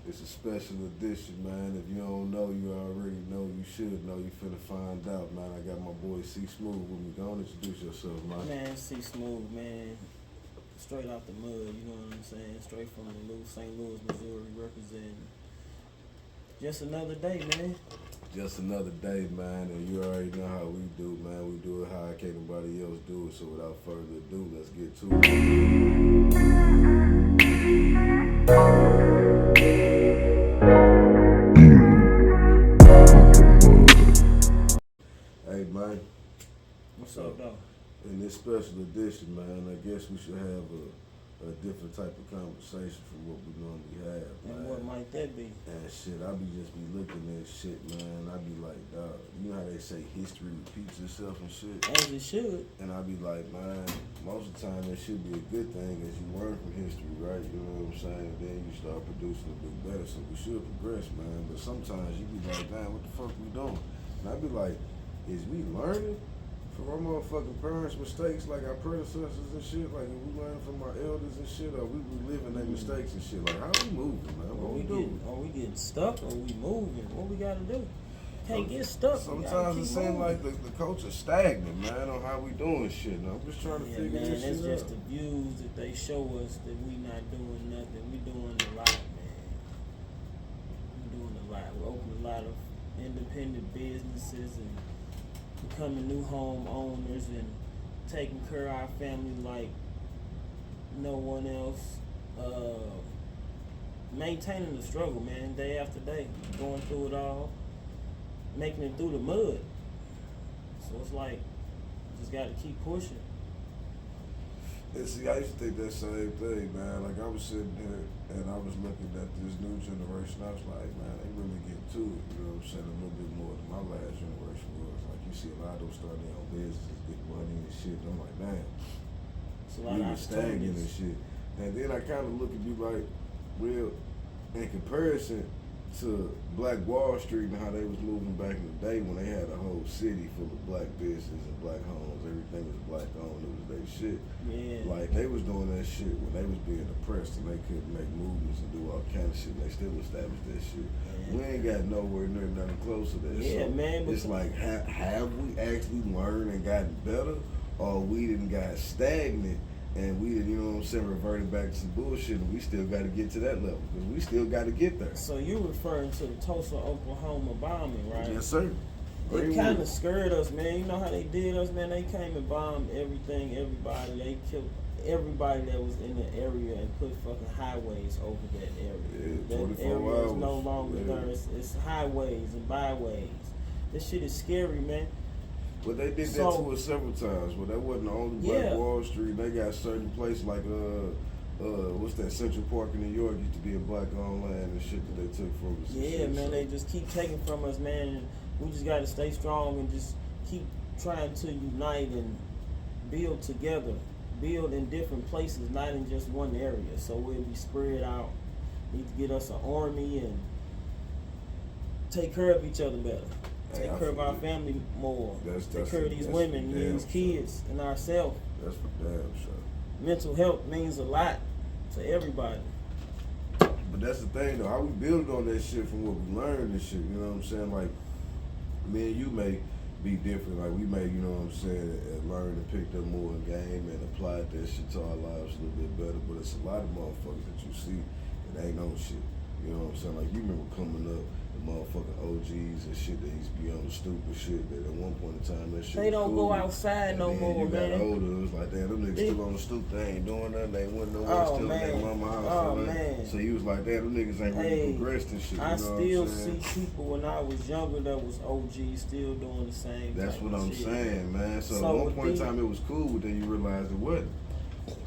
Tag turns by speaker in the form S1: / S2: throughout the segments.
S1: It's a special edition, man. If you don't know, you already know. You should know. You finna find out, man. I got my boy C Smooth with me. Go on, introduce yourself, man.
S2: Man, C Smooth, man. Straight out the mud, you know what I'm saying? Straight from St. Louis, Missouri, representing. Just another day, man.
S1: Just another day, man. And you already know how we do, man. We do it how can't nobody else do it. So without further ado, let's get to it. Hey, man.
S2: What's up, though?
S1: In this special edition, man, I guess we should have a different type of conversation from what we normally have, man.
S2: And what might that be?
S1: And shit, I be looking at shit, man. I be like, dog, you know how they say history repeats itself and shit?
S2: As it should.
S1: And I be like, man, most of the time it should be a good thing as you learn from history, right? You know what I'm saying? And then you start producing a bit better, so we should progress, man. But sometimes you be like, damn, what the fuck we doing? And I be like, is we learning from our motherfucking parents' mistakes, like our predecessors and shit? Like, if we learning from our elders and shit, or we reliving their mistakes and shit? Like, how we moving, man? What we doing?
S2: Are we getting stuck, or we moving? What we gotta do? Can't get stuck.
S1: Sometimes it seems like the culture's stagnant, man, on how we doing shit. And I'm just trying to figure this shit out.
S2: It's just the views that they show us that we not doing nothing. We doing a lot, man. We doing a lot. We open a lot of independent businesses and becoming new home owners and taking care of our family like no one else. Maintaining the struggle, man, day after day, going through it all, making it through the mud. So it's like, just gotta keep pushing.
S1: And see, I used to think that same thing, man. Like, I was sitting there and I was looking at this new generation. I was like, man, they really get to it. You know what I'm saying? A little bit more than my last generation was. Like, you see a lot of them starting their own businesses, get money and shit. And I'm like, damn.
S2: It's a lot
S1: we
S2: of
S1: were stagnant and shit. And then I kind of look at you like, real, in comparison to Black Wall Street and how they was moving back in the day when they had a whole city full of black businesses and black homes. Everything was black owned. It was their shit.
S2: Yeah.
S1: Like, they was doing that shit when they was being oppressed and they couldn't make movements and do all kind of shit. And they still established that shit. Yeah. We ain't got nowhere near nothing close to that.
S2: Yeah, so man.
S1: It's like, have we actually learned and gotten better, or we didn't got stagnant and we didn't, you know what I'm saying, reverted back to some bullshit, and we still got to get to that level because we still got to get there.
S2: So you're referring to the Tulsa, Oklahoma bombing, right?
S1: Yes, sir.
S2: It kind of scared us, man. You know how they did us, man? They came and bombed everything, everybody. They killed everybody that was in the area and put fucking highways over that area.
S1: Yeah,
S2: that area is no longer there. It's highways and byways. This shit is scary, man.
S1: But they did that to us several times. But that wasn't the only Black Wall Street. They got certain places like what's that, Central Park in New York used to be a black-owned land and shit that they took from us.
S2: Yeah, man, they just keep taking from us, man. And we just got to stay strong and just keep trying to unite and build together, build in different places, not in just one area. So we'll be spread out. Need to get us an army and take care of each other better. Take care of our family more. Take care of these women, these kids, and ourselves.
S1: That's for damn sure.
S2: Mental health means a lot to everybody.
S1: But that's the thing, though. How we build on that shit from what we learned and shit. You know what I'm saying? Like, me and you may be different. Like, we may, you know what I'm saying, learn and picked up more in game and applied that shit to our lives a little bit better. But it's a lot of motherfuckers that you see that ain't on shit. You know what I'm saying? Like, you remember coming up the motherfucking OGs and shit that used to be on the stupid shit that at one point in time that shit
S2: They
S1: was
S2: don't
S1: cool.
S2: go outside
S1: And
S2: no
S1: then
S2: more,
S1: you got
S2: man.
S1: older, it was like, damn, them niggas still on the stoop, they ain't doing nothing, they went nowhere,
S2: Oh,
S1: still in their
S2: man.
S1: mama house.
S2: Oh,
S1: and
S2: man.
S1: So you was like, damn, them niggas ain't really
S2: Hey,
S1: progressed and shit. You
S2: I
S1: know
S2: still
S1: what I'm saying?
S2: see people when I was younger that was OG still doing the same.
S1: That's
S2: type
S1: what
S2: of
S1: I'm
S2: shit.
S1: saying, man. So,
S2: So
S1: at one
S2: with
S1: point in
S2: these-
S1: time it was cool, but then you realized it wasn't.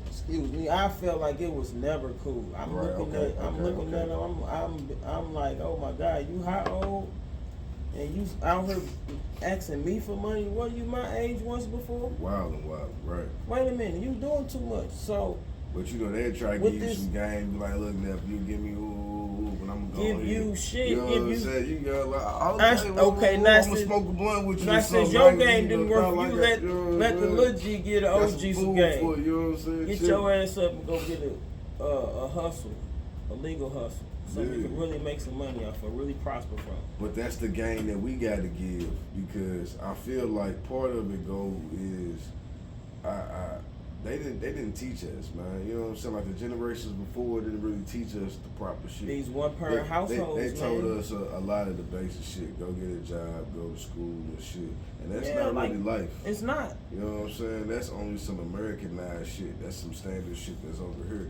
S2: Excuse me, I felt like it was never cool. I'm
S1: Right,
S2: looking
S1: okay,
S2: at
S1: okay.
S2: them. I'm like, oh my God, you how old? And you out here asking me for money? What, you my age once before?
S1: Wild and wild, right.
S2: Wait a minute, you doing too much. So
S1: But you know, they'd try to
S2: With
S1: give you
S2: this-
S1: some game, be like, look, now, if you give me when I'm gonna
S2: give you shit.
S1: You know what I'm
S2: Give you.
S1: saying? You go like,
S2: Okay, now
S1: I'm gonna
S2: since-
S1: smoke a blunt with you.
S2: Now
S1: or
S2: since
S1: something,
S2: your
S1: like,
S2: game
S1: you
S2: didn't
S1: know,
S2: work,
S1: kinda
S2: you
S1: like
S2: let
S1: that, you know what
S2: let
S1: I'm
S2: the
S1: saying?
S2: little G get an
S1: Got
S2: OG some
S1: food
S2: game.
S1: for you, you know what I'm saying?
S2: Get
S1: Chill.
S2: your ass up and go get a hustle, a legal hustle, something you
S1: Yeah.
S2: can really make some money off of, really prosper from.
S1: But that's the game that we got to give, because I feel like part of it is they didn't teach us, man. You know what I'm saying? Like the generations before didn't really teach us the proper shit.
S2: These one-parent households,
S1: They told
S2: man.
S1: us a lot of the basic shit. Go get a job, go to school and shit. And that's
S2: Yeah,
S1: not
S2: like,
S1: really life.
S2: It's not.
S1: You know what I'm saying? That's only some Americanized shit. That's some standard shit that's over here.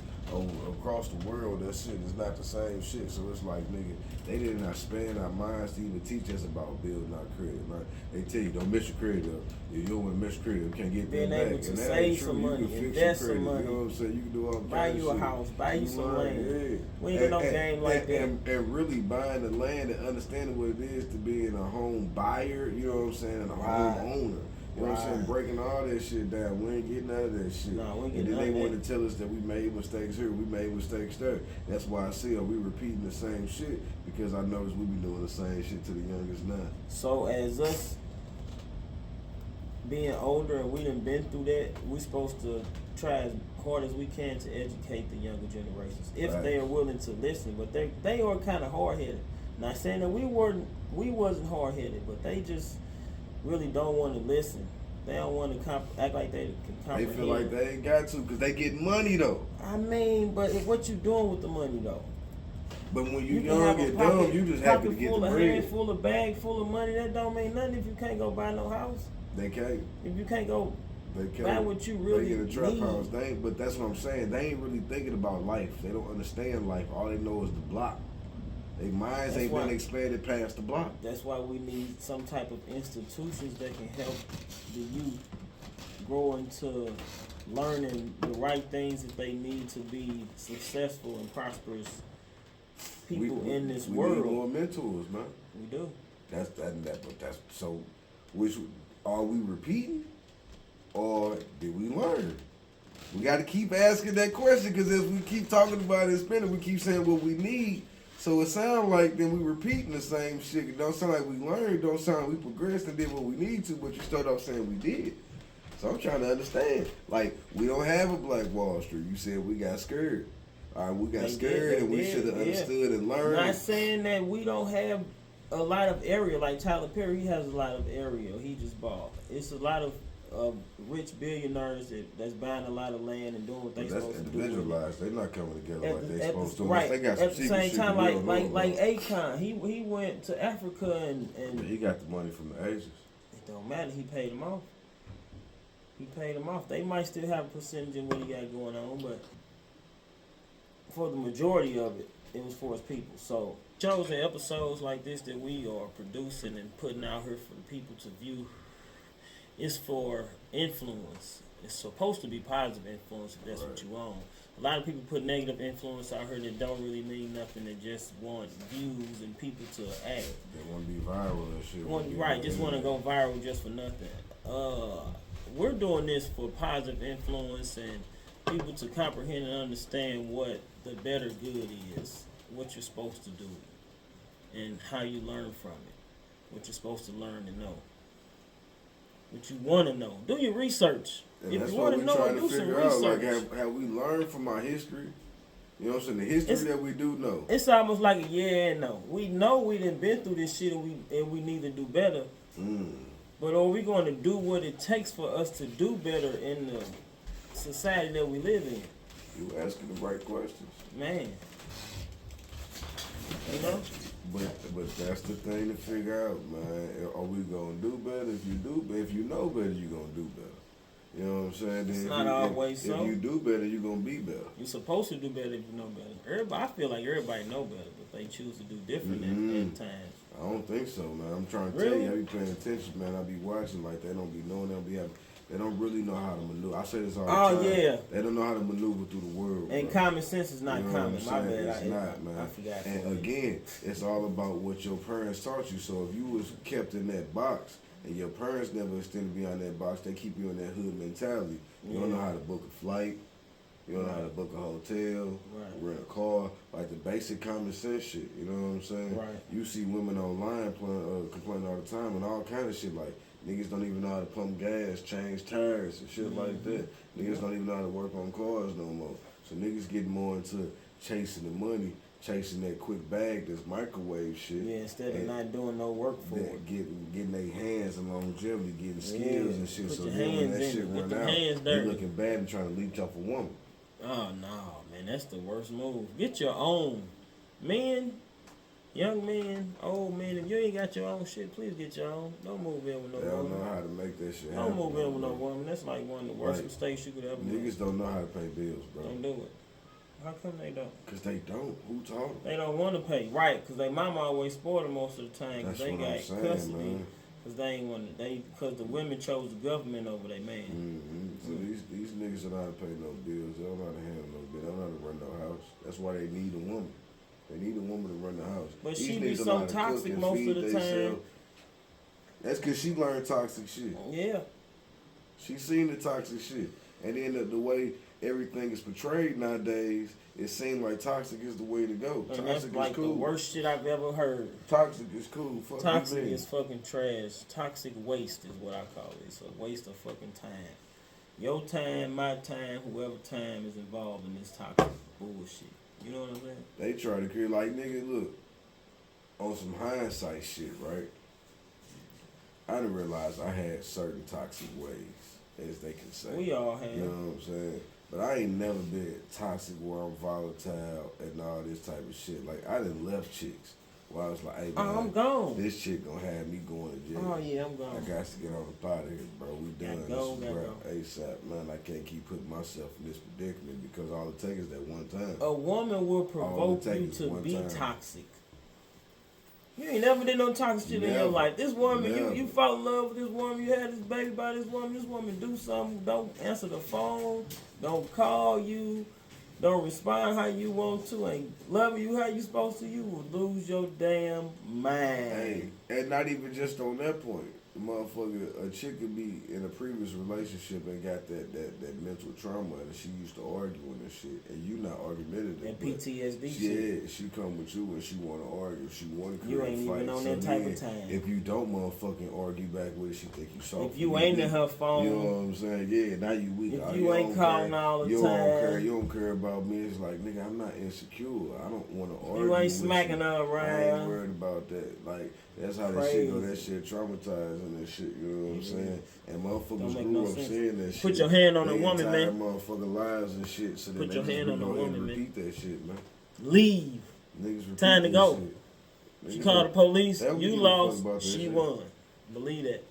S1: Across the world, that shit is not the same shit. So it's like, nigga, they did not spend our minds to even teach us about building our credit. Like, they tell you, don't mess your credit up. If you don't want to mess your credit up, you can't get
S2: Being
S1: that back.
S2: able to
S1: And that
S2: save
S1: ain't true.
S2: some
S1: You
S2: money,
S1: can fix
S2: invest
S1: your
S2: some
S1: credit.
S2: money.
S1: You know what I'm saying? You can do all
S2: Buy
S1: kinds
S2: you
S1: of
S2: a
S1: shit.
S2: house, buy you some land.
S1: Yeah.
S2: We ain't got no game like that.
S1: And really buying the land and understanding what it is to be in a home buyer, you know what I'm saying, and a
S2: Right.
S1: home owner. You know what I'm saying?
S2: Right.
S1: Breaking all that shit down. We ain't getting none of that shit.
S2: Nah, we ain't
S1: And
S2: getting
S1: then
S2: none
S1: they
S2: of
S1: want
S2: that.
S1: to tell us that we made mistakes here, we made mistakes there. That's why I see, are we repeating the same shit? Because I notice we be doing the same shit to the youngest now.
S2: So as us being older and we done been through that, we supposed to try as hard as we can to educate the younger generations if
S1: Right.
S2: they are willing to listen. But they are kind of hard headed. Not saying that we wasn't hard headed, but they just really don't want to listen. They don't want to act like they can
S1: They
S2: comprehend.
S1: feel like they ain't got to because they get money though.
S2: I mean, but what you doing with the money though?
S1: But when you
S2: can
S1: young
S2: have a
S1: and dumb, you just happy to
S2: pocket
S1: get
S2: full
S1: the
S2: of
S1: bread.
S2: hand full of bag full of money. That don't mean nothing if you can't go buy no house.
S1: They can't.
S2: If you can't go
S1: They can't.
S2: buy what you really
S1: They get a trap
S2: need.
S1: house. They ain't, but that's what I'm saying. They ain't really thinking about life. They don't understand life. All they know is the block. Their minds
S2: That's
S1: ain't
S2: why-
S1: been expanded past the block.
S2: That's why we need some type of institutions that can help the youth grow into learning the right things that they need to be successful and prosperous people in this
S1: we
S2: world.
S1: need more mentors, man.
S2: We do.
S1: That's so. Which are we repeating, or did we learn? We got to keep asking that question, because as we keep talking about it and spending, we keep saying what we need. So it sounds like then we repeating the same shit. It don't sound like we learned. Don't sound like we progressed and did what we need to. But you start off saying we did. So I'm trying to understand. Like, we don't have a Black Wall Street. You said we got scared. All right, we got
S2: They
S1: scared
S2: did,
S1: and we
S2: they
S1: should have
S2: did, yeah.
S1: understood and learned.
S2: Not saying that we don't have a lot of area. Like Tyler Perry, he has a lot of area. He just bought. It's a lot of rich billionaires that's buying a lot of land and doing what they
S1: That's
S2: supposed to do.
S1: individualized. They're not coming together like they
S2: At
S1: supposed
S2: the,
S1: to.
S2: right.
S1: They got some
S2: At the
S1: secret
S2: same
S1: shit
S2: time,
S1: that we don't know
S2: like
S1: about.
S2: Akon, he went to Africa and
S1: He got the money from the Asians.
S2: it don't matter. He paid them off. He paid them off. They might still have a percentage of what he got going on, but for the majority of it, it was for his people. So shows and episodes like this that we are producing and putting out here for the people to view is for influence. It's supposed to be positive influence if that's what you want. A lot of people put negative influence out here that don't really mean nothing. They just want views and people to act.
S1: They want to be viral and shit.
S2: Right, just want to go viral just for nothing. We're doing this for positive influence and people to comprehend and understand what the better good is, what you're supposed to do, and how you learn from it, what you're supposed to learn and know, what you want to know. Do your research.
S1: And
S2: If
S1: that's
S2: you
S1: what
S2: want to
S1: we're
S2: know,
S1: trying
S2: do
S1: to
S2: some
S1: figure out. Like,
S2: research.
S1: have we learned from our history? You know what I'm saying? The history
S2: It's-
S1: that we do know.
S2: It's almost like a yeah and no. We know we done been through this shit and we need to do better. But are we going to do what it takes for us to do better in the society that we live in?
S1: You asking the right questions.
S2: Man. You know?
S1: But that's the thing to figure out, man. Are we gonna do better? If you know better, you gonna do better. You know what I'm saying?
S2: It's
S1: Then
S2: not always so.
S1: If you do better, you gonna be better.
S2: You're supposed to do better if you know better. Everybody, I feel like everybody know better, but they choose to do different at times.
S1: I don't think so, man. I'm trying to tell
S2: Really?
S1: you, I be paying attention, man. I be watching like they don't be knowing, they don't really know how to maneuver. I say this all the time.
S2: Yeah.
S1: They don't know how to maneuver through the world.
S2: And
S1: bro.
S2: common sense is not
S1: You know
S2: common.
S1: what
S2: My
S1: I'm saying?
S2: bad.
S1: It's not, man.
S2: I forgot.
S1: And again, it's all about what your parents taught you. So if you was kept in that box and your parents never extended beyond that box, they keep you in that hood mentality. You don't know how to book a flight. You don't know how to book a hotel, rent a car, like the basic common sense shit. You know what I'm saying?
S2: Right.
S1: You see women online complaining all the time and all kind of shit like niggas don't even know how to pump gas, change tires and shit like that. Niggas don't even know how to work on cars no more. So niggas get more into chasing the money, chasing that quick bag, this microwave shit.
S2: Yeah, instead of not doing no work for it.
S1: Getting their hands and longevity, getting skills and shit.
S2: Put
S1: So
S2: your
S1: then when
S2: hands
S1: that
S2: in
S1: shit
S2: it.
S1: run
S2: Get
S1: out,
S2: them hands
S1: they
S2: dirty.
S1: looking bad and trying to leech off a woman.
S2: Oh no, man, that's the worst move. Get your own. Men, young men, old men, if you ain't got your own shit, please get your own. Don't move in with no
S1: They don't
S2: woman.
S1: know how to make that shit happen.
S2: Don't move in with no woman. That's like one of the worst
S1: Right.
S2: mistakes you could ever make.
S1: Niggas don't know how to pay bills, bro.
S2: Don't do it. How come they don't?
S1: Cause they don't. Who taught them?
S2: They don't want to pay, right? Because they mama always spoil them most of the time. Because
S1: That's
S2: they
S1: what
S2: got
S1: I'm saying,
S2: custody.
S1: man.
S2: Because they ain't want to. Because the women chose the government over their man.
S1: So these niggas don't know how to pay no bills. They don't know how to handle no bills. They don't know how to run no house. That's why they need a woman. They need a woman to run the house.
S2: But
S1: These
S2: she be
S1: niggas don't know
S2: so
S1: how to
S2: toxic
S1: cook and
S2: most
S1: feed
S2: of the time.
S1: theyself. That's cause she learned toxic shit.
S2: Yeah.
S1: She seen the toxic shit. And then the way everything is portrayed nowadays, it seems like toxic is the way to go.
S2: And
S1: Toxic
S2: that's
S1: is
S2: like
S1: cool.
S2: the worst shit I've ever heard.
S1: Toxic is cool. Fuck
S2: Toxic
S1: you mean.
S2: is fucking trash. Toxic waste is what I call it. It's a waste of fucking time. Your time, my time, whoever time is involved in this toxic bullshit. You know what I'm saying?
S1: They try to create like nigga, look, on some hindsight shit, right? I didn't realize I had certain toxic ways, as they can say.
S2: We all have.
S1: You know what I'm saying? But I ain't never been toxic where I'm volatile and all this type of shit. Like I done left chicks where I was like, hey man,
S2: I'm gone.
S1: this chick gonna have me going to jail.
S2: Oh yeah, I'm gone.
S1: I got to get on the pot of here, bro. We done.
S2: Gotta
S1: This is
S2: go.
S1: wrap. ASAP, man. I can't keep putting myself in this predicament because all it takes is that one time.
S2: A woman will
S1: All
S2: provoke
S1: it takes
S2: you
S1: is
S2: to
S1: one
S2: be
S1: time.
S2: toxic. You ain't never did no toxic shit in your
S1: Never.
S2: life. This woman,
S1: Never.
S2: you fall in love with this woman, you had this baby by this woman do something, don't answer the phone, don't call you, don't respond how you want to, ain't love you how you supposed to, you will lose your damn mind.
S1: Hey, and not even just on that point. The motherfucker, a chick could be in a previous relationship and got that mental trauma and she used to arguing and shit, and you not argumentative.
S2: And
S1: but
S2: PTSD shit.
S1: Yeah, she come with you and she want to argue. She want to create
S2: You ain't
S1: fight.
S2: even on
S1: So
S2: that type
S1: then,
S2: of time.
S1: If you don't motherfucking argue back with her, she think you soft.
S2: If you ain't in her phone,
S1: you know what I'm saying? Yeah, now you weak.
S2: If
S1: Oh,
S2: you ain't
S1: don't
S2: calling
S1: care.
S2: all the
S1: you
S2: time.
S1: don't care. You don't care about me. It's like, nigga, I'm not insecure. I don't want to argue.
S2: you ain't
S1: with
S2: smacking her
S1: I ain't
S2: around.
S1: worried about that. Like, that's how that shit go. That shit traumatizing and shit. You know what I'm saying? And motherfuckers
S2: Don't make
S1: grew
S2: no
S1: up
S2: sense.
S1: saying that shit.
S2: Put your hand on
S1: their
S2: a woman,
S1: entire
S2: man.
S1: motherfucking lives and shit. So
S2: Put
S1: then
S2: your
S1: they
S2: hand
S1: just
S2: on a
S1: go ahead
S2: woman,
S1: and
S2: man.
S1: repeat that shit, man.
S2: Leave.
S1: Niggas repeat
S2: Time to
S1: that
S2: go.
S1: shit.
S2: She
S1: Niggas
S2: called the
S1: don't-
S2: police.
S1: They don't
S2: You
S1: give a fuck
S2: lost.
S1: about that
S2: She
S1: shit.
S2: won. Believe that.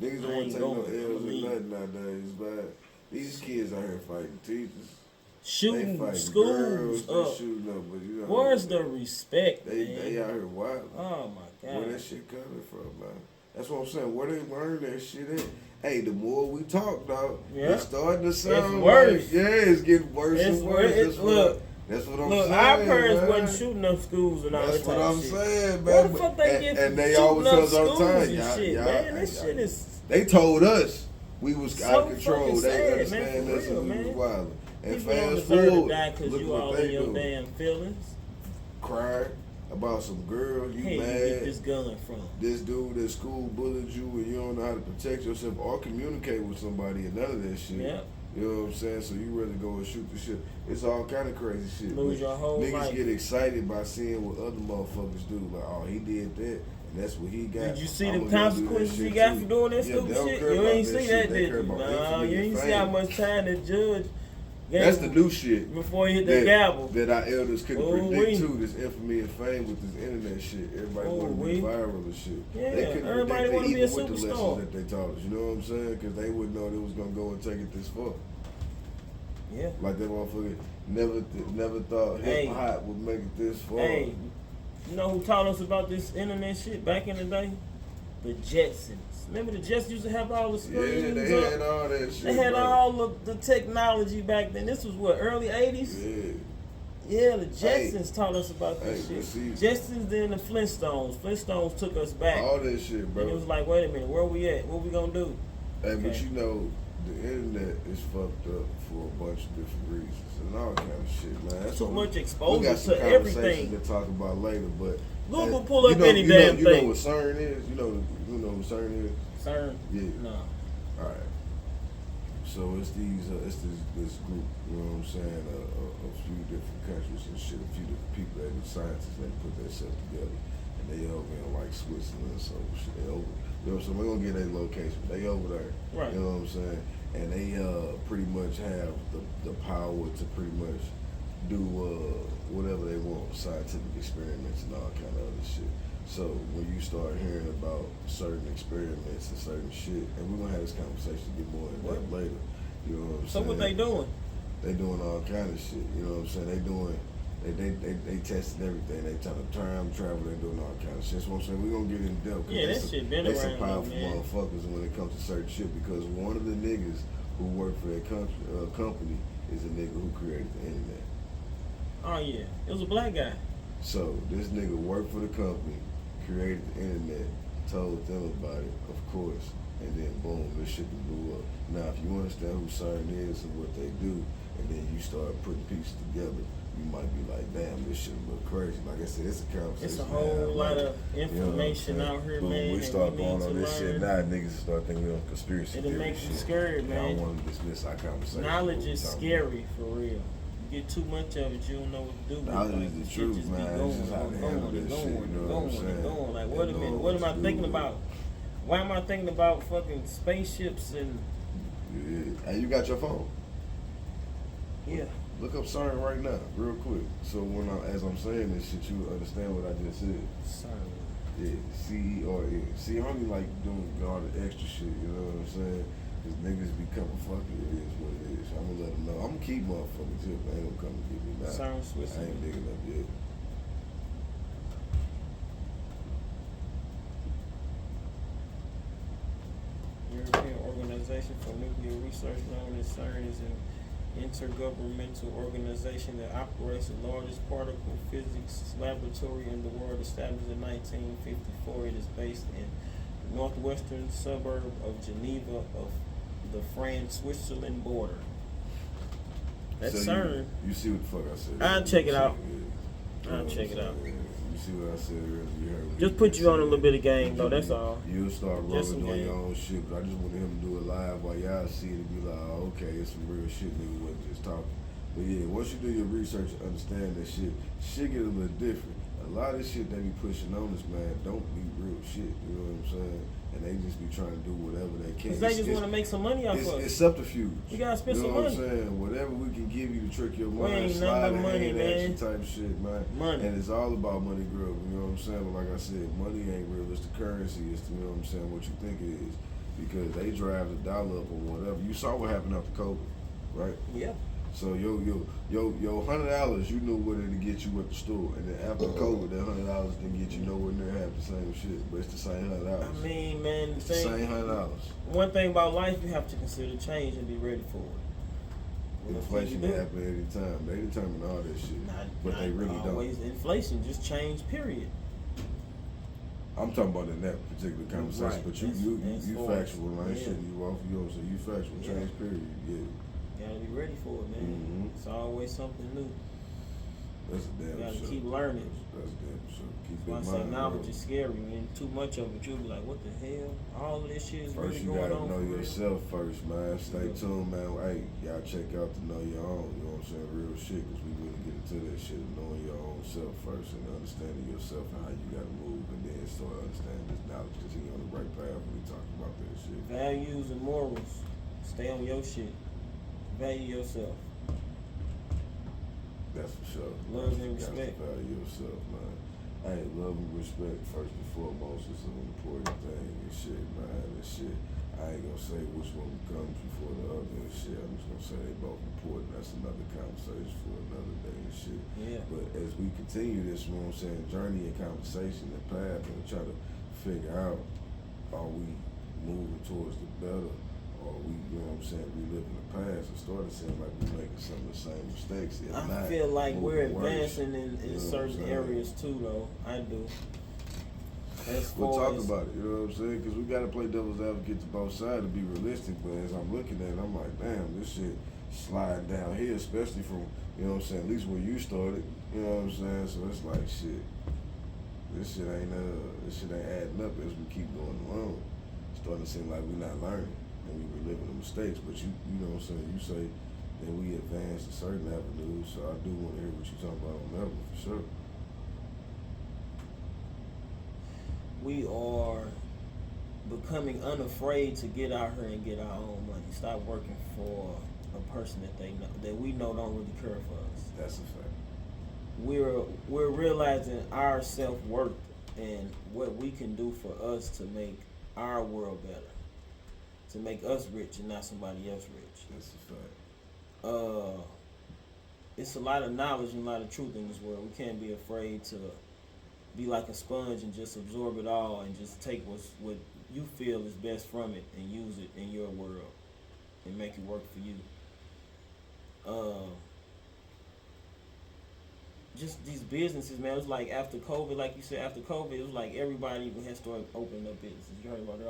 S1: Niggas don't
S2: I
S1: want
S2: ain't
S1: to take no
S2: going.
S1: L's
S2: I'ma
S1: or
S2: leave.
S1: nothing nowadays, but these kids out here fighting teachers. They
S2: Shooting
S1: fighting
S2: schools
S1: girls. They
S2: up.
S1: shooting up, but you know.
S2: Where's the respect,
S1: They
S2: man?
S1: out here wild.
S2: Oh my
S1: Where that
S2: god.
S1: shit coming from, man? That's what I'm saying. Where they learn that shit at? Hey, the more we talk, dog,
S2: Yeah.
S1: it's starting to sound
S2: worse.
S1: like, yeah, it's getting worse
S2: It's
S1: and worse.
S2: wor-
S1: That's
S2: it-
S1: what,
S2: look,
S1: that's what I'm
S2: Look,
S1: saying.
S2: our parents
S1: man.
S2: wasn't shooting up schools and all
S1: That's
S2: that
S1: what
S2: type
S1: I'm
S2: of shit.
S1: saying,
S2: Where
S1: man.
S2: the fuck they get
S1: and they
S2: shooting
S1: always
S2: up
S1: tell us all the
S2: schools
S1: time,
S2: and
S1: y'all,
S2: shit,
S1: y'all,
S2: man? This
S1: y'all-
S2: shit is
S1: They told us we was
S2: so
S1: out of control.
S2: fucking
S1: They
S2: sad,
S1: understand
S2: man, for
S1: us
S2: real,
S1: and we
S2: man.
S1: was wild. And
S2: people don't
S1: fast
S2: deserve to
S1: forward,
S2: die because
S1: look
S2: you
S1: what
S2: all
S1: they
S2: in your
S1: do.
S2: damn feelings.
S1: Cry about some girl, you
S2: Hey, you
S1: mad.
S2: get this gun from?
S1: This dude at school bullied you and you don't know how to protect yourself or communicate with somebody and none of that shit.
S2: Yeah.
S1: You know what I'm saying? So you rather go and shoot the shit. It's all kind of crazy shit.
S2: Lose
S1: but
S2: your whole
S1: niggas
S2: life.
S1: get excited by seeing what other motherfuckers do. Like, oh, he did that, and that's what he got.
S2: Did you see
S1: I'ma
S2: the
S1: go do that
S2: consequences
S1: shit
S2: he got
S1: too.
S2: for doing that
S1: Yeah,
S2: stupid
S1: they don't
S2: shit?
S1: care
S2: You
S1: about
S2: ain't
S1: that
S2: see
S1: shit.
S2: that,
S1: They
S2: did
S1: care
S2: you?
S1: about
S2: No,
S1: infamy
S2: you
S1: and
S2: ain't see
S1: fame.
S2: how much time the judge
S1: That's the new shit.
S2: Before he hit the gavel.
S1: That our elders couldn't predict
S2: we.
S1: too. This infamy and fame with this internet shit. Everybody want to be viral and shit.
S2: Yeah,
S1: they couldn't
S2: everybody want to be a
S1: with the lessons
S2: superstar.
S1: that they taught us. You know what I'm saying? Because they wouldn't know they was gonna go and take it this far.
S2: Yeah.
S1: Like that motherfucker never thought hip hop would make it this far.
S2: Hey, you know who taught us about this internet shit back in the day? The Jetsons. Remember the Jetsons used to have all the screens?
S1: Yeah, they had all that shit.
S2: They had all of the technology back then. This was what, early 80s?
S1: Yeah.
S2: Yeah, the Jetsons taught us about this shit.
S1: See,
S2: Jetsons, then the Flintstones. Flintstones took us back.
S1: All that shit, bro.
S2: And it was like, wait a minute, where we at? What we gonna do?
S1: Hey, but you know, the internet is fucked up for a bunch of different reasons and all kind of shit, man. That's
S2: too much
S1: we
S2: exposure
S1: got some
S2: to everything.
S1: To talk about later, but
S2: Google pull up any damn thing.
S1: You know what CERN is? You know what CERN is?
S2: CERN?
S1: Yeah.
S2: No.
S1: All right. So it's this group, you know what I'm saying? A few different countries and shit, a few different people that do scientists that put that shit together, and they over in like Switzerland, so shit. They over, you know what I'm saying? We're gonna get their location. They over there,
S2: right?
S1: You know what I'm saying? And they pretty much have the power to pretty much do whatever they want, scientific experiments and all kind of other shit. So when you start hearing about certain experiments and certain shit, and we're gonna have this conversation, get more in depth later. You know what I'm saying?
S2: So what they doing?
S1: They doing all kind of shit. You know what I'm saying? They testing everything. They trying to time travel. They doing all kind of shit. That's what I'm saying. We're gonna get in depth.
S2: Yeah, that shit been around.
S1: They some powerful
S2: man.
S1: motherfuckers when it comes to certain shit, because one of the niggas who work for that company is a nigga who created the internet.
S2: Oh yeah, it was a black guy.
S1: So this nigga worked for the company, created the internet, told them about it, of course, and then boom, this shit blew up. Now, if you understand who CERN is and what they do, and then you start putting pieces together, you might be like, damn, this shit look crazy. Like I said, it's a conversation.
S2: It's a whole lot of information out here,
S1: boom,
S2: man.
S1: We start going on this
S2: learn.
S1: shit now, niggas start thinking we on conspiracy
S2: It'll
S1: theory
S2: make you
S1: shit.
S2: scared, man.
S1: I don't want to dismiss our conversation.
S2: Knowledge is scary, for real. You get too much of it, you don't know what to do with it.
S1: Knowledge is the truth, man. It's just how to handle this shit, you know what I'm saying?
S2: Like, wait a minute, what am I thinking about? Why am I thinking about fucking spaceships and...
S1: Yeah. Hey, you got your phone?
S2: Yeah.
S1: Look up CERN right now, real quick. So as I'm saying this shit, you understand what I just said.
S2: CERN.
S1: Yeah, CERN. See, I'm only like doing all the extra shit, you know what I'm saying? Cause niggas become a fucker, it is what it is. I'm gonna let them know. I'm gonna keep motherfuckers here, but they ain't gonna come and get me now.
S2: CERN,
S1: I
S2: Switzerland.
S1: ain't big enough yet.
S2: European Organization for Nuclear Research, known as CERN, is an intergovernmental organization that operates the largest particle physics laboratory in the world. Established in 1954, it is based in the northwestern suburb of Geneva of the France-Switzerland border. That's
S1: so
S2: CERN.
S1: You see what the fuck I said?
S2: I'll check it out.
S1: Yeah.
S2: I'll check it out.
S1: You see what I said earlier? You heard
S2: Just put you on a little bit of game, though. That's all.
S1: You'll start
S2: Just
S1: rolling
S2: some
S1: on
S2: game.
S1: your own shit, but I just wanted him to do it live while y'all see it and be like, oh, okay, it's some real shit, nigga wasn't just talking. But yeah, once you do your research and understand that shit get a little different. A lot of this shit they be pushing on us, man, don't be real shit, you know what I'm saying? And they just be trying to do whatever they can.
S2: Because they just want to make some money off of us.
S1: It's subterfuge.
S2: You gotta spend some money.
S1: You know what I'm saying? Whatever we can give you to trick your
S2: We
S1: mind,
S2: ain't
S1: slide
S2: nothing but money,
S1: hand
S2: man.
S1: action type shit, man.
S2: Money.
S1: And it's all about money, girl. You know what I'm saying? But like I said, money ain't real. It's the currency. It's the, you know what I'm saying, what you think it is. Because they drive the dollar up or whatever. You saw what happened after COVID, right?
S2: Yeah.
S1: So your $100 you knew what it to get you at the store, and then after COVID, that $100 didn't get you nowhere near half the same shit, but it's the same $100.
S2: I mean, man,
S1: It's the same $100.
S2: One thing about life, you have to consider change and be ready for it.
S1: Inflation can happen at any time. They determine all that shit, but they really
S2: always
S1: don't.
S2: Inflation just change. Period.
S1: I'm talking about in that particular conversation,
S2: Right.
S1: but you factual. I ain't shitting you off yours, so you factual.
S2: Yeah.
S1: Change period. Yeah.
S2: You gotta be ready for it, man.
S1: Mm-hmm.
S2: It's always something new.
S1: That's a damn
S2: You gotta
S1: sure.
S2: keep learning.
S1: That's a damn sure. Keep
S2: When I
S1: in
S2: say
S1: mind,
S2: knowledge
S1: bro.
S2: is scary, and too much of it, you'll be like, what the hell? All of this shit is
S1: First,
S2: really
S1: you
S2: going
S1: gotta
S2: on.
S1: know
S2: for real?
S1: yourself first, man. Stay
S2: Yeah.
S1: tuned, man. Hey, y'all check out to know your own. You know what I'm saying? Real shit, because we really get into that shit of knowing your own self first and understanding yourself and how you gotta move, and then start understanding this knowledge because you're on the right path when we talk about that shit.
S2: Values and morals. Stay on your shit. Value yourself.
S1: That's for sure.
S2: Love and
S1: You
S2: respect.
S1: got to value yourself, man. Hey, love and respect first and foremost is an important thing and shit, man. And shit, I ain't gonna say which one comes before the other and shit. I'm just gonna say they both important. That's another conversation for another day and shit.
S2: Yeah.
S1: But as we continue this, you know what I'm saying, journey and conversation and path and try to figure out, are we moving towards the better? Or we, you know what I'm saying, reliving the past? It started seeming like we're making some of the same mistakes.
S2: I feel like we're advancing in
S1: You know
S2: certain
S1: what I'm saying?
S2: areas too, though. I do. As
S1: We'll
S2: far
S1: talk
S2: as-
S1: about it, you know what I'm saying? Because we got to play devil's advocate to both sides to be realistic. But as I'm looking at it, I'm like, damn, this shit sliding down here, especially from, you know what I'm saying, at least where you started. You know what I'm saying? So it's like, shit, this shit ain't adding up as we keep going along. It's starting to seem like we're not learning and we reliving the mistakes. But you know what I'm saying? You say that we advance in certain avenues, so I do want to hear what you're talking about on that one for sure.
S2: We are becoming unafraid to get out here and get our own money. Stop working for a person that we know don't really care for us.
S1: That's a fact.
S2: We're realizing our self-worth and what we can do for us to make our world better, to make us rich and not somebody else rich.
S1: That's a fact.
S2: It's a lot of knowledge and a lot of truth in this world. We can't be afraid to be like a sponge and just absorb it all and just take what you feel is best from it and use it in your world and make it work for you. Just these businesses, man. It was like after COVID, like you said, after COVID, it was like everybody had started opening up businesses. You heard about it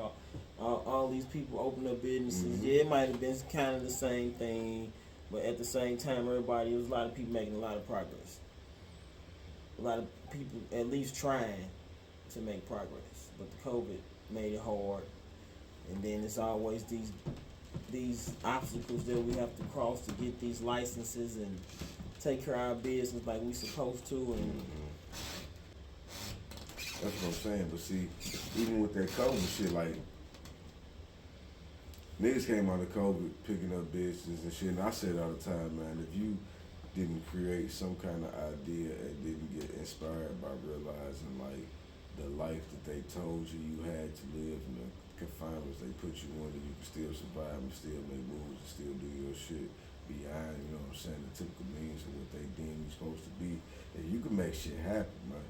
S2: all these people opening up businesses.
S1: Mm-hmm.
S2: Yeah, it might have been kind of the same thing, but at the same time, it was a lot of people making a lot of progress. A lot of people at least trying to make progress, but the COVID made it hard, and then it's always these obstacles that we have to cross to get these licenses and take care of our business like we supposed to. And
S1: that's what I'm saying. But see, even with that COVID shit, like niggas came out of COVID picking up business and shit. And I say it all the time, man. If you didn't create some kind of idea and didn't get inspired by realizing like the life that they told you you had to live and the confinements they put you under, you can still survive and still make moves and still do your shit beyond, you know what I'm saying, the typical means of what they deem you supposed to be. And you can make shit happen, man.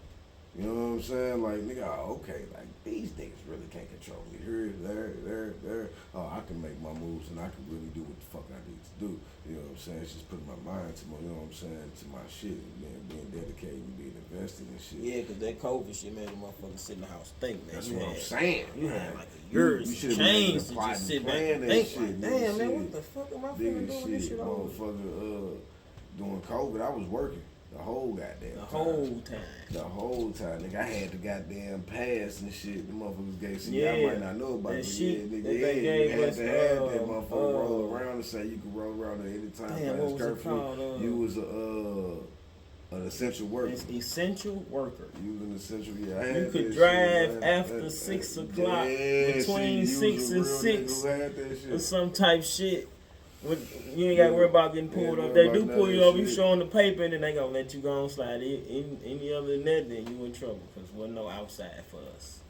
S1: You know what I'm saying? Like, nigga, okay, like, these niggas really can't control me. Here, there. Oh, I can make my moves and I can really do what the fuck I need to do. You know what I'm saying? It's just putting my mind to my, you know what I'm saying, to my shit and being dedicated and being invested in shit.
S2: yeah, because that COVID shit made a motherfucker sit in the house think, man.
S1: That's what I'm saying.
S2: You had like a year to change to just sit back and think like, damn, man, what the fuck am I finna do with this shit over?
S1: Motherfucker, during COVID, I was working the whole goddamn time. The whole time, nigga. I had the goddamn pass and shit. The motherfuckers gave. See, I might not know about
S2: that
S1: it,
S2: shit.
S1: nigga.
S2: They
S1: Yeah, you
S2: gave
S1: had
S2: us,
S1: to have that motherfucker roll around and say you could roll around at any time.
S2: Damn, what was it
S1: curfew.
S2: called?
S1: You was an essential worker.
S2: It's essential worker.
S1: You was an essential. Yeah, I had
S2: You could
S1: that
S2: drive
S1: shit, man.
S2: after 6 o'clock
S1: Yeah,
S2: between
S1: see, you
S2: 6
S1: was a
S2: and
S1: real
S2: 6
S1: nigga who had that shit.
S2: or some type shit. You ain't got to worry about getting pulled
S1: Yeah,
S2: up. They
S1: worry
S2: do
S1: about
S2: pull
S1: none
S2: you
S1: of
S2: over.
S1: that
S2: You
S1: shit.
S2: showing the paper, and then they gonna let you go on slide. Any other than that, then you in trouble because wasn't no outside for us.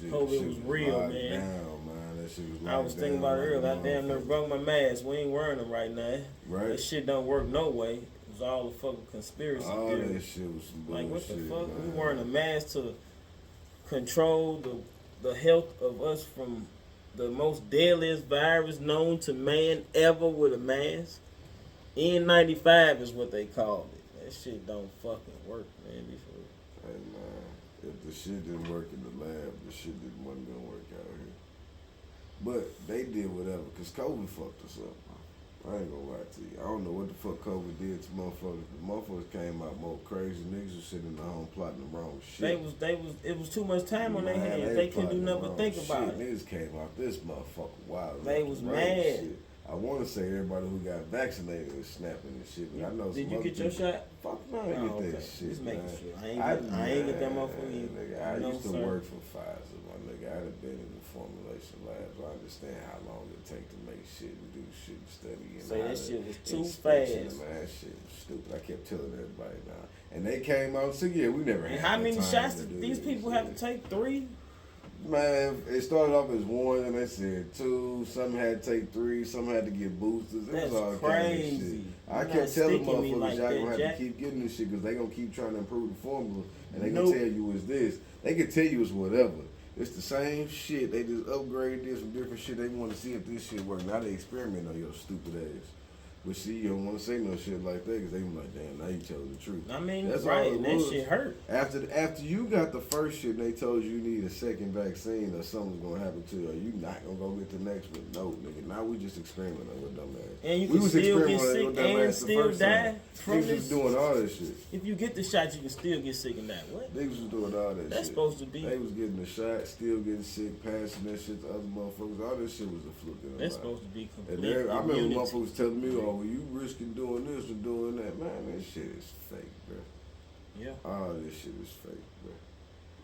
S2: COVID was real,
S1: locked
S2: man.
S1: Down. That shit was
S2: I was thinking about it earlier. I damn near broke my mask. We ain't wearing them right now.
S1: Right.
S2: That shit don't work no way. It was all a fucking conspiracy
S1: All
S2: theory.
S1: that shit was some bullshit.
S2: Like what the fuck?
S1: Man.
S2: We wearing a mask to control the health of us from the most deadliest virus known to man ever with a mask. N95 is what they called it. That shit don't fucking work, man. Be for real.
S1: Hey man, if the shit didn't work in the lab, the shit wasn't gonna work out here. But they did whatever, cause COVID fucked us up. I ain't gonna lie to you. I don't know what the fuck COVID did to motherfuckers. The motherfuckers came out more crazy. Niggas was sitting in the home plotting the wrong shit.
S2: It was too much time on their hands. They couldn't do nothing but think about it.
S1: Niggas came out this motherfucker wild.
S2: They was mad.
S1: Shit. I want to say everybody who got vaccinated is snapping and shit, but I know some
S2: Did you
S1: other
S2: get your
S1: people-
S2: shot?
S1: Fuck Man, get
S2: okay.
S1: that shit,
S2: Just
S1: man.
S2: making sure. I ain't get that motherfucker either.
S1: Nigga, I
S2: No,
S1: used to
S2: sir.
S1: work for Pfizer, my nigga. I'd have been in the formulation labs. I understand how long it take to make shit and do shit and study. And
S2: Say
S1: how
S2: that
S1: to
S2: shit was too
S1: inspection,
S2: fast.
S1: Man, that shit was stupid. I kept telling everybody now. And they came out and said, yeah, we never
S2: And
S1: had
S2: how
S1: the
S2: many
S1: time
S2: shots
S1: to
S2: did
S1: do
S2: these
S1: this
S2: people
S1: shit.
S2: have to take? 3?
S1: Man, it started off as 1, and they said 2. Some had to take 3. Some had to get boosters. It
S2: That's
S1: was all kind of
S2: crazy.
S1: shit.
S2: You're
S1: I
S2: not
S1: kept telling
S2: sticking me
S1: motherfuckers,
S2: like
S1: y'all
S2: that,
S1: gonna have
S2: Jack.
S1: to keep getting this shit because they gonna keep trying to improve the formula, and they
S2: Nope.
S1: gonna tell you it's this. They can tell you it's whatever. It's the same shit. They just upgrade this from different shit. They want to see if this shit work. Now they experiment on your stupid ass. But see, you don't want to say no shit like that because they be like, damn, now you tell the truth.
S2: I mean,
S1: That's
S2: right,
S1: all it
S2: and that
S1: was.
S2: shit hurt.
S1: After you got the first shit and they told you need a second vaccine or something's gonna happen to you, or you not gonna go get the next one. No, nigga. Now we just experimenting on your dumb ass.
S2: And you
S1: we
S2: can
S1: was
S2: still get
S1: experimenting on
S2: sick
S1: your dumb
S2: and
S1: ass the
S2: still
S1: first
S2: die
S1: time.
S2: from
S1: Niggas was
S2: this.
S1: doing all that shit.
S2: If you get the shot, you can still get sick and die. What?
S1: Niggas was doing all that
S2: That's
S1: shit.
S2: supposed to be.
S1: They was getting the shot, still getting sick, passing that shit to other motherfuckers. All this shit was a fluke in their
S2: That's
S1: life.
S2: supposed to be
S1: And
S2: complete
S1: I remember
S2: immunity.
S1: motherfuckers telling me, oh, well, you risking doing this and doing that. Man, that shit is fake, bro.
S2: Yeah.
S1: All this shit is fake, bro.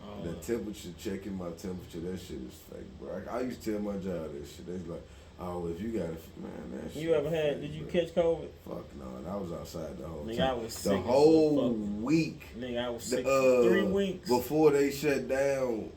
S2: Oh,
S1: The temperature, checking my temperature, that shit is fake, bro. I used to tell my job that shit. They was like, oh, if you got it, man, that shit.
S2: you ever had?
S1: fake,
S2: Did you
S1: bro.
S2: catch COVID?
S1: Fuck no, and I was outside the whole
S2: Nigga,
S1: time.
S2: I was sick
S1: the
S2: as
S1: whole
S2: fuck.
S1: week.
S2: Nigga, I was
S1: The,
S2: sick for 3 weeks.
S1: Before they shut down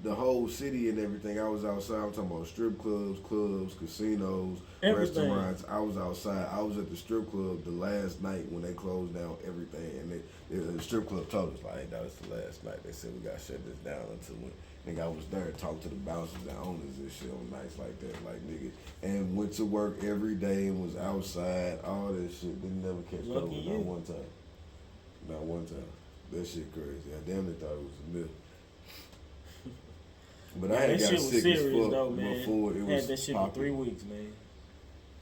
S1: the whole city and everything, I was outside. I'm talking about strip clubs, casinos,
S2: Everything.
S1: restaurants. I was outside. I was at the strip club the last night when they closed down everything. And the strip club told us, like, hey, that was the last night. They said we got to shut this down until when. Nigga, I was there and talked to the bouncers and owners and shit on nights like that. Like, nigga, and went to work every day and was outside, all that shit. Didn't never catch
S2: Lucky
S1: COVID,
S2: you.
S1: not one time. Not one time. That shit crazy. I damn near thought it was a myth. But I
S2: Man,
S1: had
S2: that
S1: got
S2: shit was
S1: sick as
S2: serious
S1: fuck
S2: though, man.
S1: before it
S2: Had
S1: was
S2: that shit
S1: popping.
S2: for 3 weeks, man.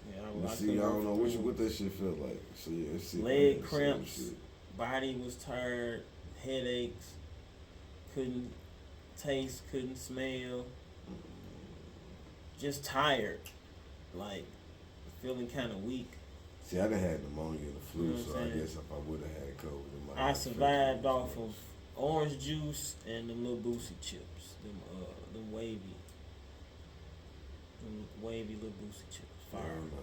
S2: Yeah,
S1: But
S2: I
S1: see, I
S2: couldn't
S1: don't
S2: work
S1: know
S2: for
S1: what,
S2: 3
S1: what
S2: weeks.
S1: that shit felt like. So yeah, it's sick.
S2: Leg
S1: man.
S2: cramps,
S1: Same shit.
S2: body was tired, headaches, couldn't taste, couldn't smell, just tired, like feeling kind of weak.
S1: See, I done had pneumonia and the flu,
S2: You know what
S1: so
S2: I'm
S1: I
S2: saying?
S1: guess if I would have had COVID, it might
S2: I
S1: have
S2: survived
S1: affected
S2: off
S1: me.
S2: of orange juice and them little boosty chips, them wavy little boosty chips. Fire,
S1: No,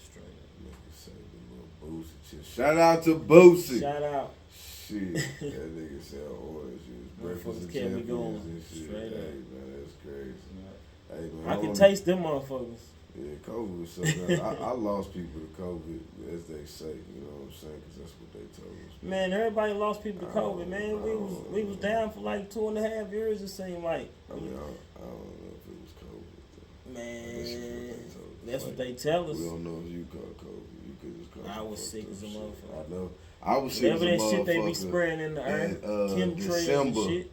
S2: straight up.
S1: nigga say the little Boosie shit. Shout out to Boosie.
S2: Shout out.
S1: Shit, that nigga sell orange juice, breakfast
S2: Motherfuckers
S1: and
S2: kept me
S1: champions
S2: going.
S1: and shit.
S2: Straight
S1: Hey
S2: up.
S1: man, that's crazy. Hey man,
S2: I can
S1: don't-
S2: taste them motherfuckers.
S1: Yeah, COVID was something. I lost people to COVID, as they say. You know what I'm saying? Because that's what they told us.
S2: Man, everybody lost people to
S1: I
S2: COVID,
S1: don't-
S2: man.
S1: I
S2: We was
S1: don't-
S2: down for like 2.5 years, it seemed like.
S1: I mean, I don't know if it was COVID. Though.
S2: Man,
S1: That's
S2: that's
S1: what
S2: what
S1: they
S2: they tell us.
S1: We don't know if you caught COVID. You could just caught
S2: I
S1: it
S2: was
S1: from
S2: sick as a
S1: shit.
S2: motherfucker.
S1: I know. I was sick
S2: Whatever
S1: as a
S2: that shit they be
S1: motherfucker
S2: spraying in the earth,
S1: in,
S2: chemtrails and
S1: December.
S2: shit.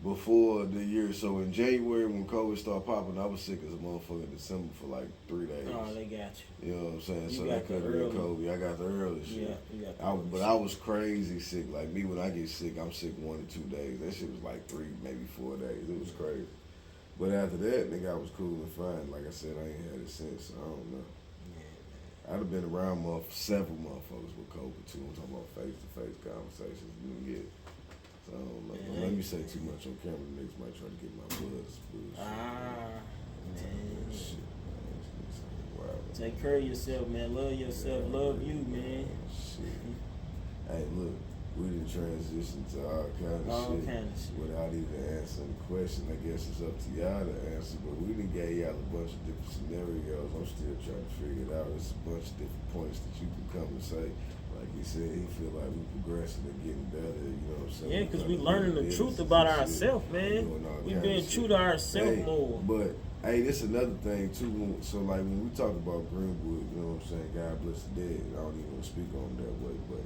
S1: Before the year, so in January when COVID started popping, I was sick as a motherfucker in December for like 3 days.
S2: Oh, they got you.
S1: You know what I'm saying?
S2: You
S1: So
S2: got
S1: they couldn't
S2: the
S1: get
S2: early.
S1: COVID. I got the early shit.
S2: Yeah, you got the
S1: But I was crazy sick. Like me, when I get sick, I'm sick 1 to 2 days. That shit was like 3, maybe 4 days. It was crazy. But after that, nigga, I was cool and fine. Like I said, I ain't had it since. So I don't know. I'd have been around several motherfuckers with COVID too. I'm talking about face-to-face conversations. You know, yeah. So I don't know. Don't let me say too much on camera. Niggas might try to get my buzz.
S2: Ah, man.
S1: Shit, man. Wow.
S2: Take care of yourself, man. Love yourself. Love you, man.
S1: Shit. Hey, look, we done transition to all kind of
S2: All
S1: shit
S2: kind of shit.
S1: without even answering the question. I guess it's up to y'all to answer, but we done gave y'all a bunch of different scenarios. I'm still trying to figure it out. It's a bunch of different points that you can come and say. Like he said, he feel like we progressing and getting better. You know what I'm saying?
S2: Yeah, because we
S1: trying to
S2: learning
S1: do
S2: the
S1: this
S2: truth
S1: and
S2: about
S1: shit.
S2: ourselves,
S1: We
S2: man.
S1: doing all
S2: We
S1: kind
S2: being
S1: of
S2: true
S1: shit.
S2: to ourselves
S1: Hey,
S2: more.
S1: But hey, this another thing too. So like when we talk about Greenwood, you know what I'm saying? God bless the dead. I don't even want to speak on them that way, but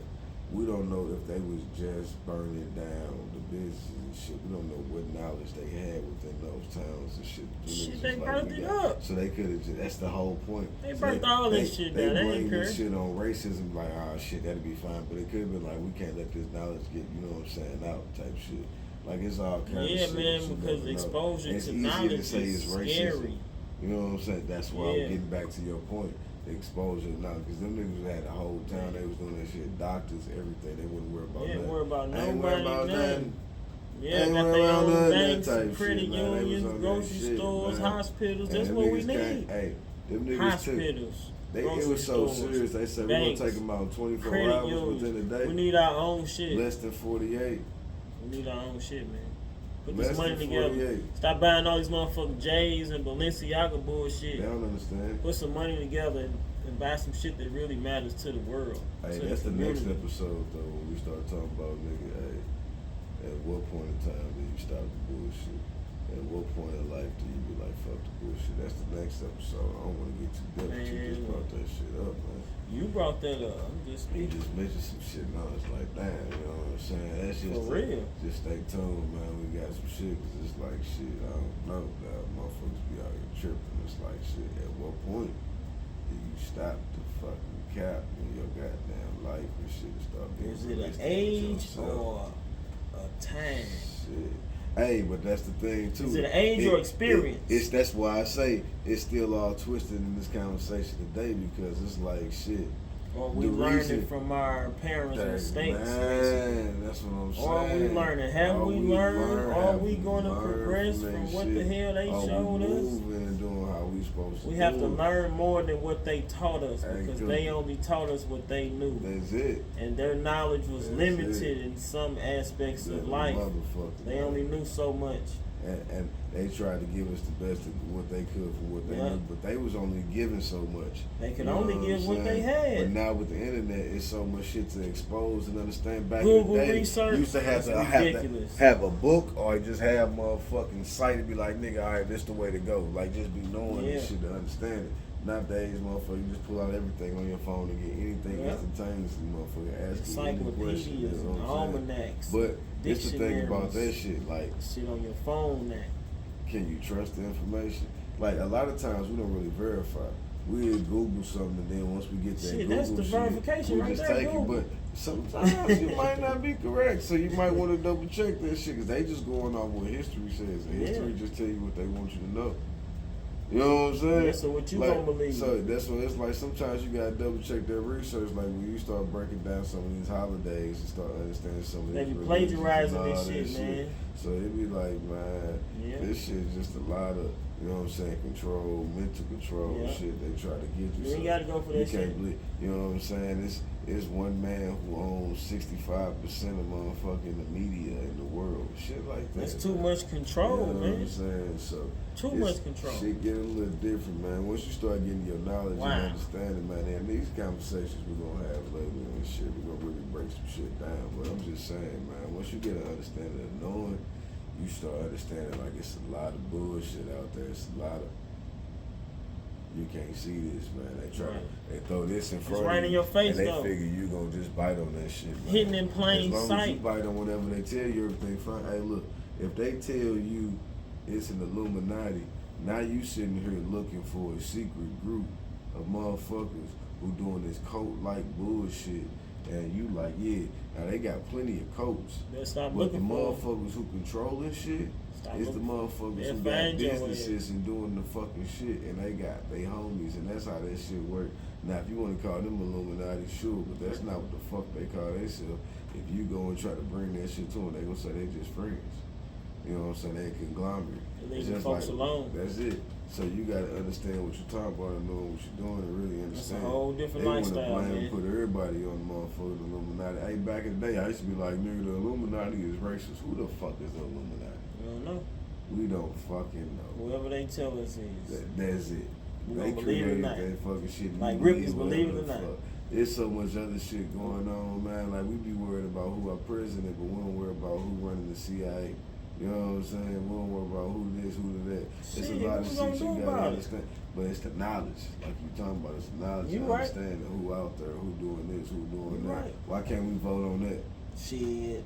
S1: we don't know if they was just burning down the businesses and shit. We don't know what knowledge they had within those towns and shit.
S2: Shit,
S1: Just
S2: they
S1: like
S2: burnt
S1: we
S2: it
S1: got.
S2: up.
S1: So they could have just, that's the whole point.
S2: They
S1: So
S2: burnt all this shit down. They
S1: They
S2: ain't
S1: blame
S2: care.
S1: this shit on racism, like, ah, shit, that'd be fine. But it could have been like, we can't let this knowledge get, you know what I'm saying, out type shit. Like, it's all kind of
S2: Yeah,
S1: shit.
S2: man,
S1: that you
S2: because
S1: never know.
S2: exposure
S1: It's
S2: to
S1: easier
S2: knowledge
S1: to say
S2: is
S1: it's racism.
S2: scary.
S1: You know what I'm saying? That's why
S2: Yeah.
S1: I'm getting back to your point. exposure now, because them niggas had the whole town. They was doing that shit. Doctors, everything. They wouldn't worry about nothing.
S2: Worry about
S1: Ain't worry about nothing.
S2: Yeah,
S1: Ain't
S2: got
S1: worry
S2: their
S1: about
S2: own
S1: none of
S2: banks,
S1: that type
S2: credit
S1: shit, man. They was
S2: unions,
S1: on that
S2: grocery
S1: shit,
S2: stores,
S1: man.
S2: hospitals.
S1: And
S2: That's
S1: them
S2: what we
S1: niggas
S2: need.
S1: Hey, them niggas
S2: Hospitals.
S1: It
S2: grocery
S1: was so
S2: stores,
S1: serious. They said we're
S2: banks,
S1: gonna take them out 24
S2: credit
S1: hours
S2: unions.
S1: within a day.
S2: We need our own shit.
S1: Less than 48.
S2: We need our own shit, man. Put
S1: Less
S2: this money
S1: than
S2: together.
S1: 48.
S2: Stop buying all these motherfucking J's and Balenciaga bullshit.
S1: They don't understand.
S2: Put some money together and buy some shit that really matters to the world.
S1: Hey,
S2: to
S1: that's the next
S2: community.
S1: episode though. When we start talking about nigga, hey, at what point in time do you stop the bullshit? At what point in life do you be like, fuck the bullshit? That's the next episode. I don't want to get too deep, but you just brought that shit up, man.
S2: You brought that up. I'm just
S1: You
S2: speaking.
S1: just mentioned some shit. Now it's like, damn, you know what I'm saying? That's just
S2: For real.
S1: Just stay tuned, man. We got some shit, cause it's like shit. I don't know, that motherfuckers be out here tripping. It's like shit. At what point do you stop the fucking cap in your goddamn life and shit and start being
S2: Is it an
S1: realistic with
S2: age
S1: yourself?
S2: or a time?
S1: Shit. Hey, but that's the thing too.
S2: Is it an age or experience?
S1: That's why I say it's still all twisted in this conversation today, because it's like shit.
S2: Or we
S1: The
S2: learned
S1: reason-
S2: it from our parents' mistakes.
S1: Man, that's what I'm saying.
S2: Or are we learning? Have
S1: Are
S2: we learned? Are we going to progress from
S1: that
S2: what the
S1: shit?
S2: hell they
S1: Are
S2: showed
S1: we
S2: us?
S1: moving and doing how we supposed to
S2: We
S1: do
S2: have to
S1: it?
S2: learn more than what they taught us,
S1: Hey,
S2: because
S1: good.
S2: they only taught us what they knew.
S1: That's it.
S2: And their knowledge was
S1: That's
S2: limited
S1: it.
S2: in some aspects
S1: That
S2: of life.
S1: motherfucker,
S2: They
S1: man.
S2: only knew so much.
S1: And they tried to give us the best of what they could for what they
S2: Yeah.
S1: knew, but they was only giving so much.
S2: They could
S1: You know
S2: only
S1: what
S2: give
S1: I'm
S2: what they
S1: saying?
S2: had.
S1: But now with the internet, it's so much shit to expose and understand. Back
S2: Google
S1: in the day,
S2: research,
S1: you used to have
S2: that's
S1: to
S2: ridiculous.
S1: have a book or just have motherfucking site and be like, nigga, all right, this the way to go. Like just be knowing
S2: Yeah.
S1: this shit to understand it. Nowadays, motherfucker, you just pull out everything on your phone and get anything
S2: Yeah.
S1: instantaneously, motherfucker. Ask you any question.
S2: Encyclopedias
S1: You
S2: and
S1: know what I'm saying?
S2: almanacs.
S1: But it's the thing about that
S2: dictionaries.
S1: shit, like.
S2: Shit on your phone now.
S1: Can you trust the information? Like a lot of times we don't really verify. We Google something and then once we get that
S2: Shit,
S1: Google
S2: that's the
S1: shit,
S2: verification
S1: we
S2: right
S1: just
S2: there,
S1: take
S2: Google.
S1: it. But sometimes you might not be correct, so you might want to double check that shit because they just going off what history says. And history just tell you what they want you to know. You know what I'm saying?
S2: Yeah, so what you
S1: like,
S2: gonna believe?
S1: So that's what it's like. Sometimes you gotta double check their research. Like when you start breaking down some of these holidays and start understanding some of
S2: They
S1: these
S2: be
S1: religions and
S2: plagiarizing
S1: all
S2: this
S1: that
S2: shit, man.
S1: So it be like, man,
S2: Yeah.
S1: this shit just a lot of, you know what I'm saying, control, mental control
S2: Yeah.
S1: shit they try to get you.
S2: You ain't gotta go for
S1: you
S2: that
S1: can't
S2: shit.
S1: believe, you know what I'm saying? It's one man who owns 65% of motherfucking the media in the world. Shit like that.
S2: That's too
S1: man.
S2: much control,
S1: You know what I'm
S2: man.
S1: saying? So
S2: Too
S1: it's-
S2: much control.
S1: Shit getting a little different, man. Once you start getting your knowledge
S2: Wow.
S1: and understanding, man, and these conversations we're gonna have later and shit, we're gonna really break some shit down. But I'm just saying, man, once you get an understanding of knowing, you start understanding like it's a lot of bullshit out there. It's a lot of you can't see this, man. They try
S2: Right.
S1: they throw this in front
S2: right
S1: of you,
S2: in your face,
S1: and they
S2: though.
S1: figure you gonna just bite on that shit, man.
S2: Hidden in plain
S1: as long as you
S2: sight.
S1: bite on whatever they tell you, everything fine. Hey, look, if they tell you it's an Illuminati, now you sitting here looking for a secret group of motherfuckers who doing this cult-like bullshit, and you like, yeah, now they got plenty of cults,
S2: Better stop
S1: but the
S2: looking for 'em.
S1: motherfuckers who controlling shit
S2: Stop
S1: is the
S2: looking.
S1: motherfuckers
S2: They'll
S1: who got
S2: find your
S1: businesses and doing the fucking shit, and they got they homies, and that's how that shit work. Now, if you want to call them Illuminati, sure, but that's not what the fuck they call themselves. If you go and try to bring that shit to them, they gonna say they just friends. You know what I'm saying? They a conglomerate.
S2: They
S1: It's
S2: leave
S1: just
S2: folks alone.
S1: That's it. So you gotta understand what you're talking about and know what you're doing and really
S2: That's a
S1: understand.
S2: whole different
S1: They wanna
S2: lifestyle,
S1: blame
S2: man.
S1: and put everybody on the motherfucking Illuminati. Hey, back in the day, I used to be like, nigga, the Illuminati is racist. Who the fuck is the Illuminati?
S2: You don't know.
S1: We don't fucking know.
S2: Whoever they tell us is.
S1: That's it.
S2: We
S1: They
S2: gonna believe it or
S1: created
S2: not.
S1: that fucking shit.
S2: Like
S1: We
S2: Ripley's Believe It or
S1: whatever the
S2: Not.
S1: fuck. There's so much other shit going on, man. Like we be worried about who our president, but we don't worry about who running the CIA. You know what I'm saying? We don't worry about who this, who that. It's
S2: Shit,
S1: a lot
S2: what
S1: of
S2: we gonna
S1: shit
S2: do
S1: you gotta
S2: about it?
S1: understand. But it's the knowledge, like you talking about. It's the knowledge
S2: You
S1: and
S2: right.
S1: understanding who out there, who doing this, who doing
S2: You
S1: that.
S2: right.
S1: Why can't we vote on that?
S2: Shit.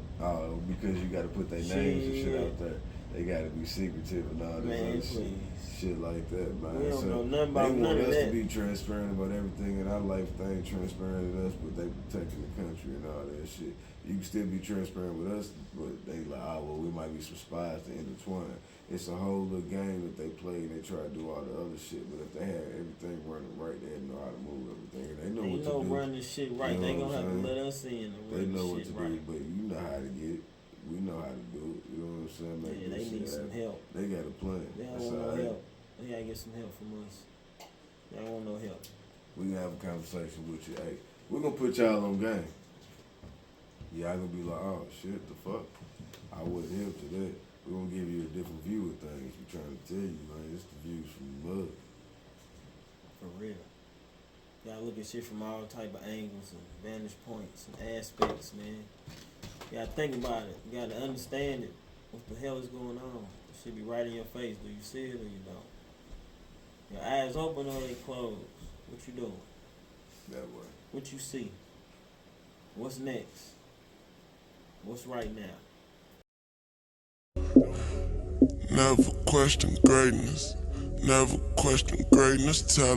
S1: Because you got to put their names and shit
S2: Shit.
S1: out there. they gotta be secretive and all this
S2: Man,
S1: other
S2: please.
S1: shit like that, man.
S2: We don't
S1: So
S2: know nothing about
S1: they
S2: none
S1: want
S2: of
S1: us
S2: that.
S1: to be transparent about everything in our life. They ain't transparent with us, but they protecting the country and all that shit. You can still be transparent with us, but they like, well, we might be some spies to intertwine. It's a whole little game that they play and they try to do all the other shit. But if they had everything running right, they'd know how to move everything. And they know what to do.
S2: Run this shit right.
S1: You know
S2: they
S1: what
S2: gonna
S1: I'm
S2: have to
S1: saying?
S2: let us in and
S1: They
S2: run
S1: know
S2: this
S1: what
S2: shit
S1: to
S2: right.
S1: do, but you know how to get it. We know how to do it. You know what I'm saying? Make
S2: Yeah,
S1: this
S2: they
S1: shit
S2: need some
S1: happen.
S2: help.
S1: They got a plan.
S2: They don't
S1: That's
S2: want
S1: all
S2: no
S1: right.
S2: help. They gotta get some help from us. They don't want no help.
S1: We can have a conversation with you. Hey, we're gonna put y'all on game. Y'all gonna be like, oh shit, the fuck? I wasn't hip to that. We're gonna give you a different view of things. We're trying to tell you, man, it's the views from the mud.
S2: For real. You gotta look at shit from all type of angles and vantage points and aspects, man. You gotta think about it. You gotta understand it. What the hell is going on? It should be right in your face. Do you see it or you don't? Your eyes open or they closed? What you doing?
S1: That way.
S2: What you see? What's next? What's right now?
S3: Never question greatness. Never question greatness. Tell